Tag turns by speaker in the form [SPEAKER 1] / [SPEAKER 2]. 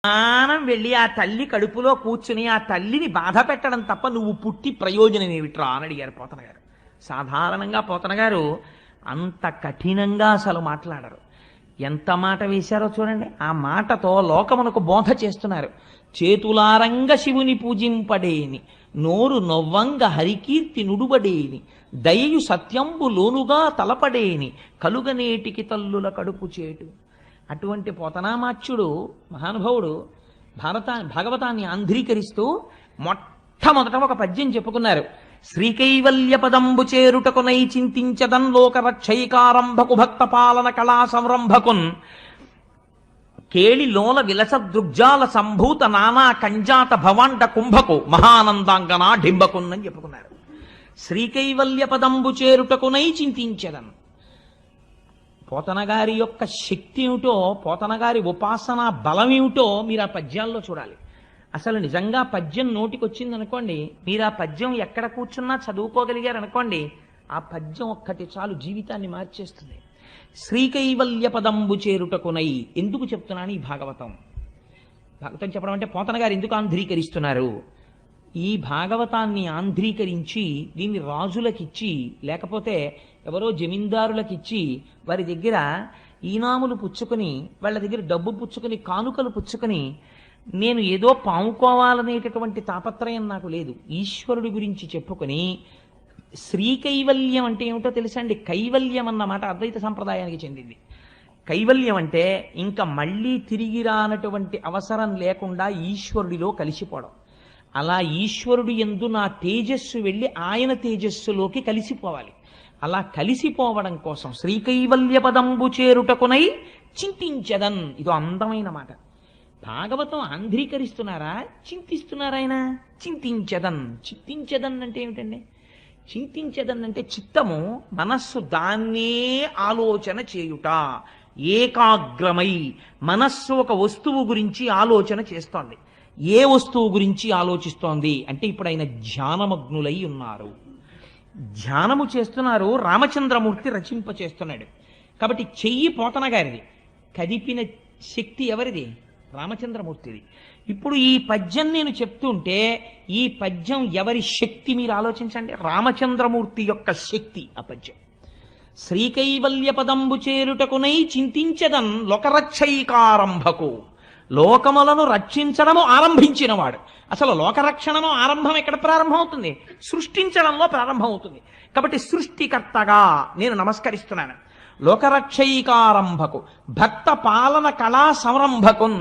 [SPEAKER 1] స్నానం వెళ్ళి ఆ తల్లి కడుపులో కూర్చుని ఆ తల్లిని బాధ పెట్టడం తప్ప నువ్వు పుట్టి ప్రయోజనం ఏమిట్రా అని అడిగారు పోతన గారు. సాధారణంగా పోతన గారు అంత కఠినంగా అసలు మాట్లాడరు. ఎంత మాట వేశారో చూడండి. ఆ మాటతో లోకమునకు బోధ చేస్తున్నారు. చేతులారంగ శివుని పూజింపడేని, నోరు నొవ్వంగ హరికీర్తి నుడుబడేని, దయయు సత్యంబు లోనుగా తలపడేని, కలుగనేటికి తల్లుల కడుపు చేటు. అటువంటి పోతనామాచ్యుడు మహానుభావుడు భాగవతాన్ని ఆంధ్రీకరిస్తూ మొట్టమొదట ఒక పద్యం చెప్పుకున్నారు. శ్రీకైవల్య పదంబు చేరుటకునై చింతించదన్ లోకరక్షైకారంభకు భక్త పాలన కళా సంరంభకున్ కేళి లోల విలస దృగ్జాల సంభూత నానా కంజాత భవాండ కుంభకు మహానందాంగనా డింబకున్ అని చెప్పుకున్నారు. శ్రీకైవల్య పదంబు చేరుటకునై చింతించదన్. పోతనగారి యొక్క శక్తి ఏమిటో, పోతనగారి ఉపాసనా బలం ఏమిటో మీరు ఆ పద్యాల్లో చూడాలి. అసలు నిజంగా పద్యం నోటికి వచ్చింది అనుకోండి, మీరు ఆ పద్యం ఎక్కడ కూర్చున్నా చదువుకోగలిగారు అనుకోండి, ఆ పద్యం ఒక్కటి చాలు జీవితాన్ని మార్చేస్తుంది. శ్రీకైవల్య పదంబు చేరుటకునై. ఎందుకు చెప్తున్నాను ఈ భాగవతం చెప్పడం అంటే, పోతన గారు ఎందుకు ఆంధ్రీకరిస్తున్నారు? ఈ భాగవతాన్ని ఆంధ్రీకరించి దీన్ని రాజులకిచ్చి, లేకపోతే ఎవరో జమీందారులకిచ్చి వారి దగ్గర ఈనాములు పుచ్చుకొని, వాళ్ళ దగ్గర డబ్బు పుచ్చుకొని, కానుకలు పుచ్చుకొని, నేను ఏదో పాముకోవాలనేటటువంటి తాపత్రయం నాకు లేదు, ఈశ్వరుడి గురించి చెప్పుకొని, శ్రీకైవల్యం అంటే ఏమిటో తెలుసండి? కైవల్యం అన్నమాట అద్వైత సంప్రదాయానికి చెందింది. కైవల్యం అంటే ఇంకా మళ్ళీ తిరిగి రానటువంటి అవసరం లేకుండా ఈశ్వరుడిలో కలిసిపోవడం. అలా ఈశ్వరుడు యందు నా తేజస్సు వెళ్ళి ఆయన తేజస్సులోకి కలిసిపోవాలి. అలా కలిసిపోవడం కోసం శ్రీకైవల్య పదంబు చేరుటకునై చింతించదన్. ఇదో అందమైన మాట. భాగవతం ఆంధ్రీకరిస్తున్నారా, చింతిస్తున్నారా? ఆయన చింతించదన్. చింతించదన్ అంటే ఏమిటండి? చింతించదన్ అంటే చిత్తము, మనస్సు దాన్నే ఆలోచన చేయుట. ఏకాగ్రమై మనస్సు ఒక వస్తువు గురించి ఆలోచన చేస్తోంది. ఏ వస్తువు గురించి ఆలోచిస్తోంది అంటే, ఇప్పుడు ఆయన ధ్యానమగ్నులై ఉన్నారు, ధ్యానము చేస్తున్నారు. రామచంద్రమూర్తి రచింప చేస్తున్నాడు కాబట్టి చెయ్యి పోతన గారిది, కదిపిన శక్తి ఎవరిది? రామచంద్రమూర్తిది. ఇప్పుడు ఈ పద్యం నేను చెప్తుంటే, ఈ పద్యం ఎవరి శక్తి మీరు ఆలోచించండి. రామచంద్రమూర్తి యొక్క శక్తి ఆ పద్యం. శ్రీకైవల్య పదంబు చేరుటకునై చింతించదన్ లోకరక్షైకారంభకు. లోకములను రక్షించడము ఆరంభించినవాడు. అసలు లోకరక్షణము ఆరంభం ఎక్కడ ప్రారంభం అవుతుంది? సృష్టించడంలో ప్రారంభం అవుతుంది. కాబట్టి సృష్టికర్తగా నేను నమస్కరిస్తున్నాను. లోకరక్షైకారంభకు భక్త పాలన కళా సంరంభకున్.